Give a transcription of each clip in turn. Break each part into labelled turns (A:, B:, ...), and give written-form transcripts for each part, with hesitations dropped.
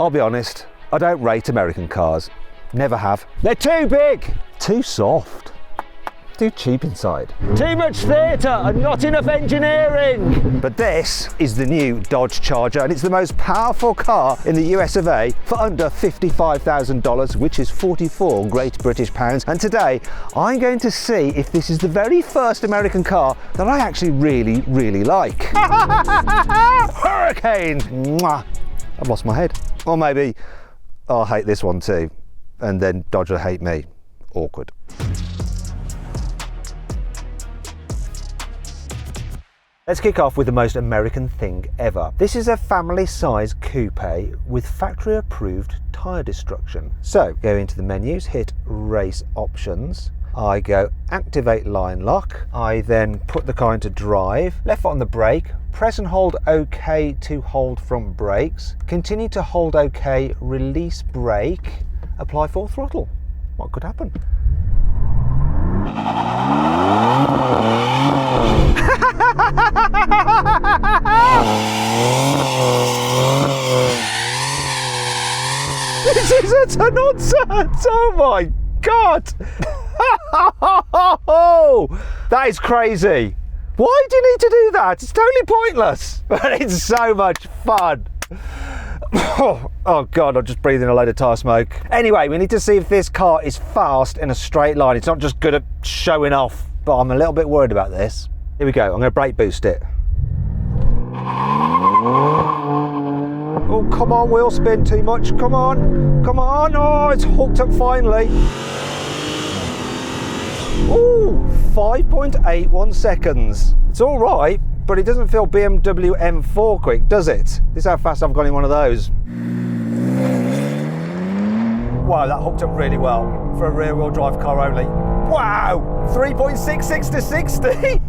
A: I'll be honest, I don't rate American cars. Never have. They're too big, too soft, too cheap inside. Too much theatre and not enough engineering. But this is the new Dodge Charger, and it's the most powerful car in the US of A for under $55,000, which is 44 Great British pounds. And today, I'm going to see if this is the very first American car that I actually really, really like. Hurricane! Mwah. I've lost my head. Or maybe I'll hate this one too, and then Dodge will hate me. Awkward. Let's kick off with the most American thing ever. This is a family-size coupe with factory-approved tyre destruction. So, go into the menus, hit race options. I go activate line lock. I then put the car into drive, left foot on the brake, press and hold OK to hold front brakes, continue to hold OK, release brake, apply full throttle. What could happen? This is a nonsense! Oh my God! That is crazy. Why do you need to do that? It's totally pointless, but it's so much fun. Oh God, I'm just breathing a load of tyre smoke. Anyway, we need to see if this car is fast in a straight line. It's not just good at showing off, but I'm a little bit worried about this. Here we go, I'm going to brake boost it. Oh, come on, wheel spin too much. Come on, come on. Oh, it's hooked up finally. Ooh, 5.81 seconds. It's all right, but it doesn't feel BMW M4 quick, does it? This is how fast I've gone in one of those. Wow, that hooked up really well for a rear-wheel drive car only. Wow, 3.66 to 60.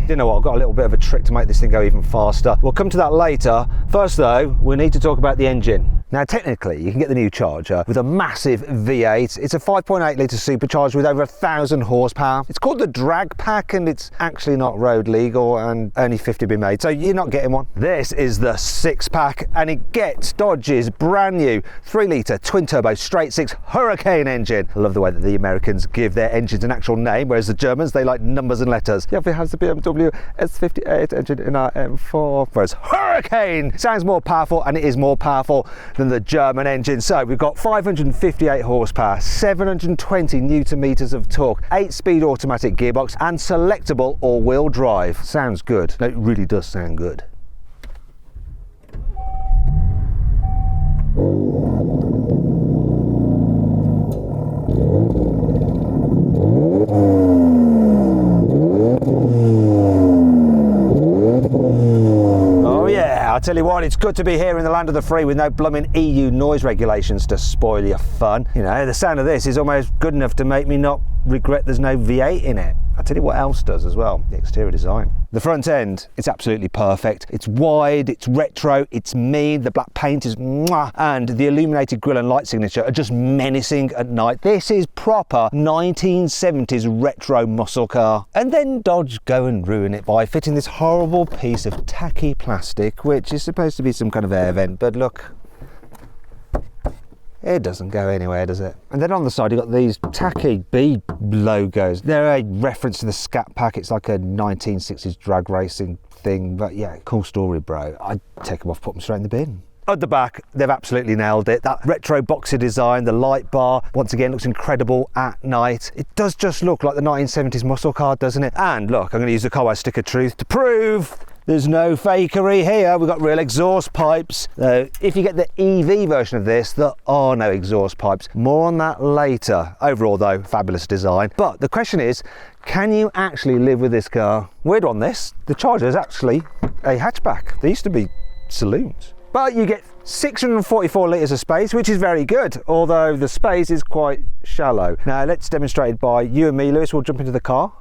A: You know what, I've got a little bit of a trick to make this thing go even faster. We'll come to that later. First though, we need to talk about the engine. Now technically, you can get the new Charger with a massive V8. It's a 5.8 litre supercharged with over 1,000 horsepower. It's called the drag pack and it's actually not road legal and only 50 been made, so you're not getting one. This is the 6-pack and it gets Dodge's brand new 3 litre twin turbo straight 6 Hurricane engine. I love the way that the Americans give their engines an actual name, whereas the Germans, they like numbers and letters. Yeah, we have the BMW S58 engine in our M4, whereas Hurricane sounds more powerful and it is more powerful than the German engine. So we've got 558 horsepower, 720 newton meters of torque, 8-speed automatic gearbox and selectable all-wheel drive. Sounds good. No, it really does sound good. I tell you what, it's good to be here in the land of the free with no blooming EU noise regulations to spoil your fun. You know, the sound of this is almost good enough to make me not regret there's no V8 in it. I'll tell you what else does as well, the exterior design. The front end, it's absolutely perfect. It's wide, it's retro, it's mean, the black paint is mwah, and the illuminated grille and light signature are just menacing at night. This is proper 1970s retro muscle car. And then Dodge go and ruin it by fitting this horrible piece of tacky plastic, which is supposed to be some kind of air vent, but look, it doesn't go anywhere, does it? And then on the side, you've got these tacky B logos. They're a reference to the Scat Pack. It's like a 1960s drag racing thing. But yeah, cool story, bro. I'd take them off, put them straight in the bin. At the back, they've absolutely nailed it. That retro boxy design, the light bar, once again, looks incredible at night. It does just look like the 1970s muscle car, doesn't it? And look, I'm going to use the carwow stick of truth to prove there's no fakery here. We've got real exhaust pipes. If you get the EV version of this, there are no exhaust pipes. More on that later. Overall though, fabulous design. But the question is, can you actually live with this car? Weird on this, the Charger is actually a hatchback. They used to be saloons. But you get 644 litres of space, which is very good, although the space is quite shallow. Now let's demonstrate it by you and me, Lewis. We'll jump into the car.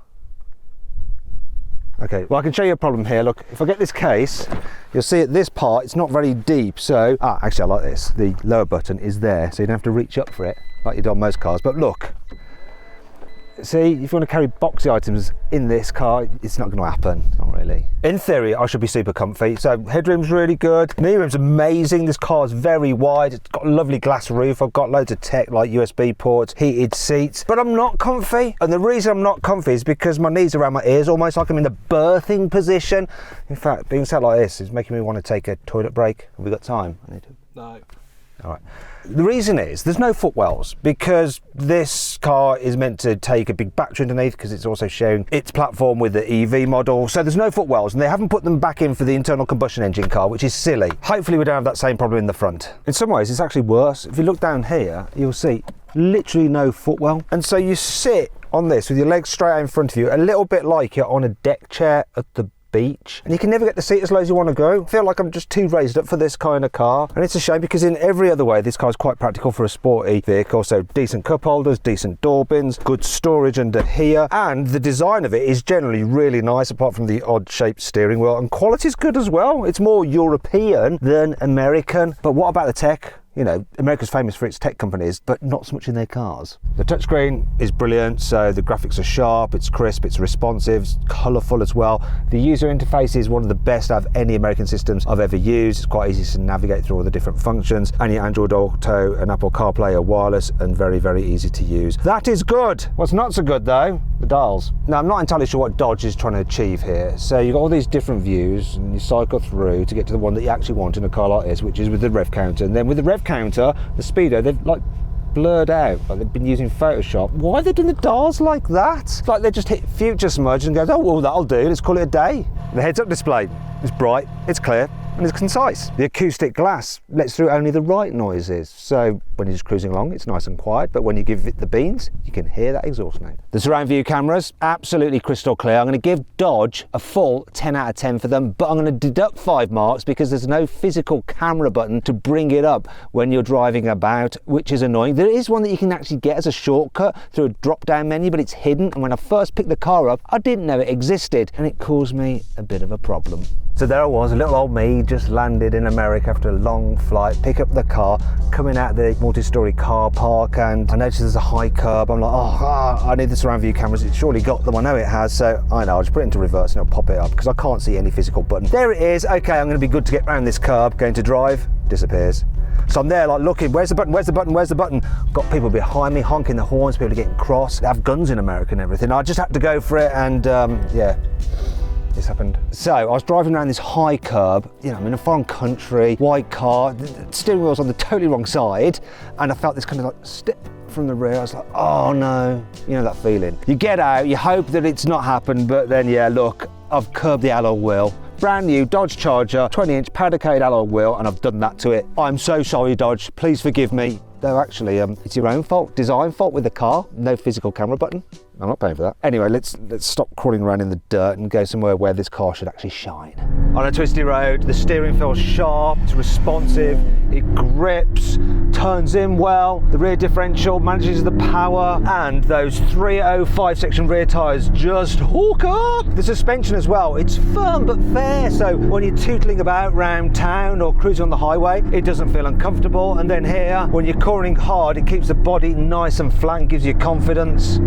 A: Okay, well I can show you a problem here. Look, if I get this case, you'll see at this part, it's not very deep. So, actually I like this. The lower button is there, so you don't have to reach up for it, like you do on most cars. But look, See, if you want to carry boxy items in this car, it's not going to happen. Not really. In theory, I should be super comfy. So headroom's really good. Knee room's amazing. This car's very wide. It's got a lovely glass roof. I've got loads of tech like USB ports, heated seats, but I'm not comfy. And the reason I'm not comfy is because my knees are around my ears, almost like I'm in the birthing position. In fact, being sat like this is making me want to take a toilet break. Have we got time? I need to.
B: No.
A: All right. The reason is there's no footwells because this car is meant to take a big battery underneath because it's also sharing its platform with the EV model. So there's no footwells and they haven't put them back in for the internal combustion engine car, which is silly. Hopefully we don't have that same problem in the front. In some ways it's actually worse. If you look down here, you'll see literally no footwell. And so you sit on this with your legs straight out in front of you, a little bit like you're on a deck chair at the beach, and you can never get the seat as low as you want to go. I feel like I'm just too raised up for this kind of car, and it's a shame because in every other way this car is quite practical for a sporty vehicle. So decent cup holders, decent door bins, good storage under here, and the design of it is generally really nice apart from the odd shaped steering wheel, and quality's good as well. It's more European than American. But what about the tech? You know, America's famous for its tech companies, but not so much in their cars. The touchscreen is brilliant, so the graphics are sharp, it's crisp, it's responsive, it's colourful as well. The user interface is one of the best out of any American systems I've ever used. It's quite easy to navigate through all the different functions, and your Android Auto and Apple CarPlay are wireless and very, very easy to use. That is good. What's not so good though, the dials. Now, I'm not entirely sure what Dodge is trying to achieve here. So you've got all these different views, and you cycle through to get to the one that you actually want in a car like this, which is with the rev counter. And then with the rev counter, the speedo, they've like blurred out, like they've been using Photoshop. Why are they doing the dials like that? It's like they just hit future smudge and goes, oh well, that'll do, let's call it a day. The heads-up display is bright, it's clear, and it's concise. The acoustic glass lets through only the right noises, so when you're just cruising along it's nice and quiet, but when you give it the beans you can hear that exhaust note. The surround view cameras, absolutely crystal clear. I'm going to give Dodge a full 10 out of 10 for them, but I'm going to deduct 5 marks because there's no physical camera button to bring it up when you're driving about, which is annoying. There is one that you can actually get as a shortcut through a drop down menu, but it's hidden, and when I first picked the car up I didn't know it existed, and it caused me a bit of a problem. So there I was, a little old me, just landed in America after a long flight, pick up the car, coming out the multi-storey car park, and I noticed there's a high curb. I'm like, I need the surround view cameras. It's surely got them, I know it has, so I know, I'll just put it into reverse and it'll pop it up because I can't see any physical button. There it is. Okay, I'm going to be good to get around this curb, going to drive, disappears. So I'm there like looking, where's the button, where's the button, where's the button? Got people behind me honking the horns, people are getting cross. They have guns in America and everything. I just had to go for it, and yeah. This happened. So I was driving around this high curb, you know, I'm in a foreign country, white car, the steering wheel's on the totally wrong side, and I felt this kind of like step from the rear. I was like, oh no, you know that feeling. You get out, you hope that it's not happened, but then yeah, look, I've curbed the alloy wheel. Brand new Dodge Charger, 20-inch powder coated alloy wheel, and I've done that to it. I'm so sorry, Dodge, please forgive me. Though actually, it's your own fault, design fault with the car, no physical camera button. I'm not paying for that. Anyway, let's stop crawling around in the dirt and go somewhere where this car should actually shine. On a twisty road, the steering feels sharp, it's responsive, it grips, turns in well, the rear differential manages the power, and those 305 section rear tyres just hook up. The suspension as well, it's firm but fair, so when you're tootling about round town or cruising on the highway, it doesn't feel uncomfortable. And then here, when you're cornering hard, it keeps the body nice and flat and gives you confidence.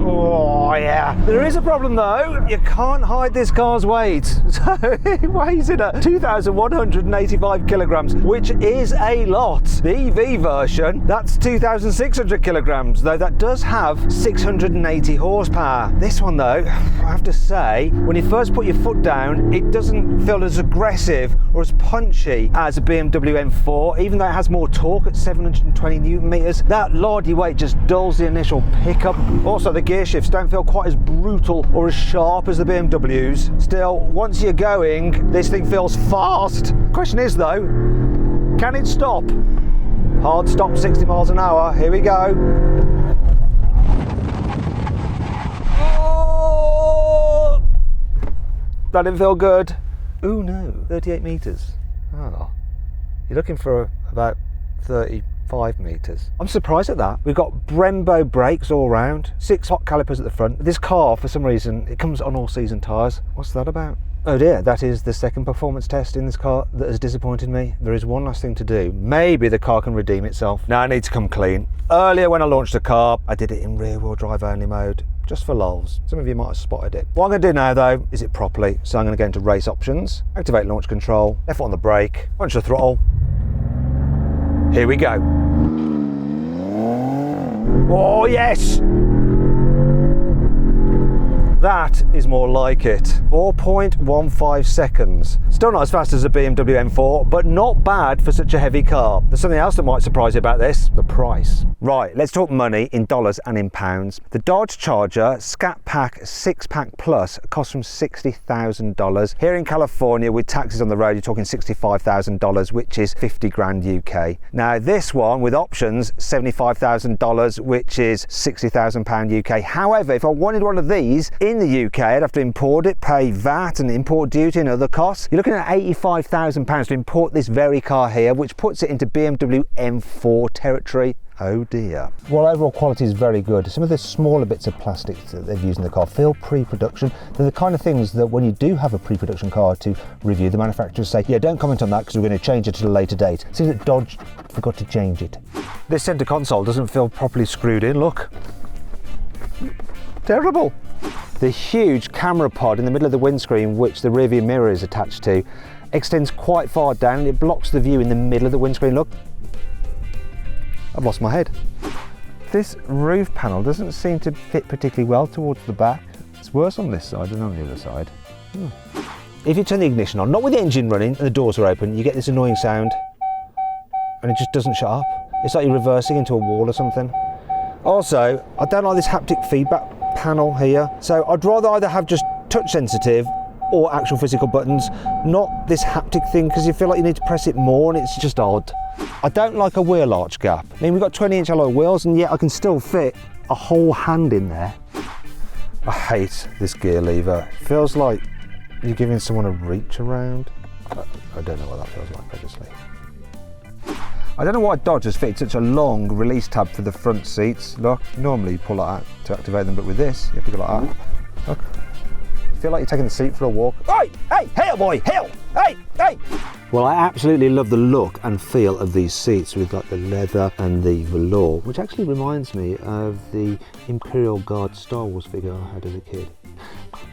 A: Oh yeah. There is a problem though, you can't hide this car's weight. So it weighs in at 2,185 kilograms, which is a lot. The EV version, that's 2,600 kilograms, though that does have 680 horsepower. This one though, I have to say, when you first put your foot down, it doesn't feel as aggressive or as punchy as a BMW M4, even though it has more torque at 720 Newton meters. That lordy weight just dulls the initial pickup. Also, the gear shifts don't feel quite as brutal or as sharp as the BMWs. Still, once you're going, this thing feels fast. Question is though, can it stop? Hard stop, 60 miles an hour. Here we go. Oh! That didn't feel good. Oh no, 38 meters. Oh, you're looking for about 35 meters. I'm surprised at that. We've got Brembo brakes all round, 6 hot calipers at the front. This car, for some reason, it comes on all season tyres. What's that about? Oh dear, that is the second performance test in this car that has disappointed me. There is one last thing to do. Maybe the car can redeem itself. Now I need to come clean. Earlier when I launched the car, I did it in rear wheel drive only mode. just for lols. Some of you might have spotted it. What I'm going to do now though is it properly. So I'm going to go into race options, activate launch control, left foot on the brake, punch the throttle. Here we go. Oh yes! That is more like it. 4.15 seconds. Still not as fast as a BMW M4, but not bad for such a heavy car. There's something else that might surprise you about this, the price. Right, let's talk money in dollars and in pounds. The Dodge Charger Scat Pack 6-Pack Plus costs from $60,000. Here in California, with taxes on the road, you're talking $65,000, which is 50 grand UK. Now this one with options, $75,000, which is £60,000 UK. However, if I wanted one of these in the UK, I'd have to import it, pay VAT and import duty and other costs. You're looking at £85,000 to import this very car here, which puts it into BMW M4 territory. Oh dear. Well, overall quality is very good. Some of the smaller bits of plastic that they've used in the car feel pre-production. They're the kind of things that when you do have a pre-production car to review, the manufacturers say, yeah, don't comment on that because we're going to change it at a later date. Seems that Dodge forgot to change it. This centre console doesn't feel properly screwed in, look. Terrible. The huge camera pod in the middle of the windscreen, which the rearview mirror is attached to, extends quite far down and it blocks the view in the middle of the windscreen. Look, I've lost my head. This roof panel doesn't seem to fit particularly well towards the back. It's worse on this side than on the other side. If you turn the ignition on, not with the engine running and the doors are open, you get this annoying sound and it just doesn't shut up. It's like you're reversing into a wall or something. Also, I don't like this haptic feedback panel here, so I'd rather either have just touch sensitive or actual physical buttons, not this haptic thing, because you feel like you need to press it more and it's just odd. I don't like a wheel arch gap. I mean, we've got 20-inch alloy wheels and yet I can still fit a whole hand in there. I hate this gear lever. It feels like you're giving someone a reach around. I don't know what that feels like, obviously. I don't know why Dodge has fitted such a long release tab for the front seats. Look, normally you pull that out to activate them, but with this, you have to go like that. Look, you feel like you're taking the seat for a walk. Hey, hey, hell boy, hell, hey, hey. Well, I absolutely love the look and feel of these seats with like the leather and the velour, which actually reminds me of the Imperial Guard Star Wars figure I had as a kid.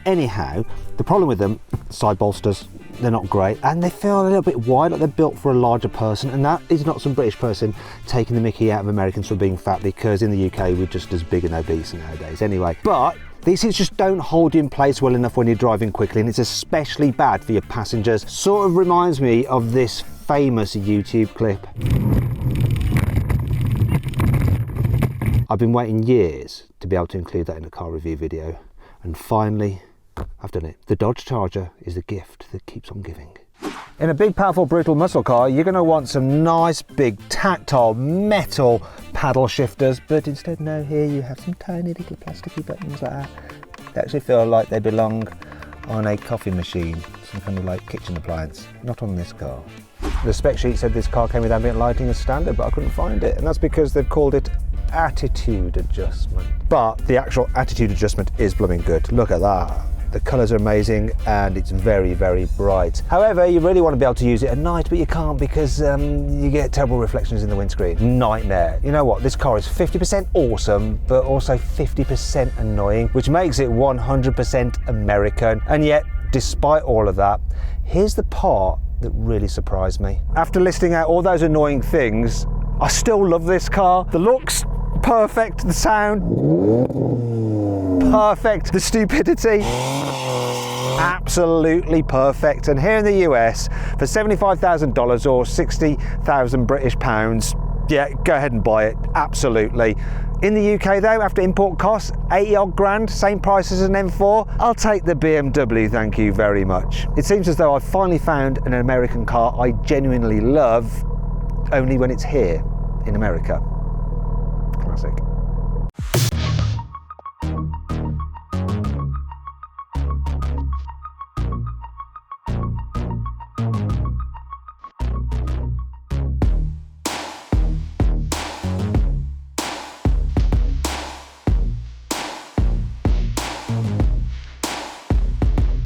A: Anyhow, the problem with them, side bolsters, they're not great and they feel a little bit wide, like they're built for a larger person, and that is not some British person taking the mickey out of Americans for being fat, because in the UK we're just as big and obese nowadays anyway. But these seats just don't hold you in place well enough when you're driving quickly, and it's especially bad for your passengers. Sort of reminds me of this famous YouTube clip. I've been waiting years to be able to include that in a car review video, and finally I've done it. The Dodge Charger is the gift that keeps on giving. In a big, powerful, brutal muscle car, you're going to want some nice, big, tactile, metal paddle shifters, but instead, no, here you have some tiny little plasticky buttons like that. They actually feel like they belong on a coffee machine, some kind of like kitchen appliance, not on this car. The spec sheet said this car came with ambient lighting as standard, but I couldn't find it, and that's because they've called it attitude adjustment. But the actual attitude adjustment is blooming good. Look at that. The colours are amazing and it's very, very bright. However, you really want to be able to use it at night, but you can't because you get terrible reflections in the windscreen. Nightmare. You know what? This car is 50% awesome, but also 50% annoying, which makes it 100% American. And yet, despite all of that, here's the part that really surprised me. After listing out all those annoying things, I still love this car. The looks, perfect. The sound, perfect. The stupidity, absolutely perfect. And here in the US, for $75,000 or 60,000 British pounds, yeah, go ahead and buy it, absolutely. In the UK though, after import costs, 80 odd grand, same price as an M4, I'll take the BMW, thank you very much. It seems as though I've finally found an American car I genuinely love, only when it's here in America. Classic.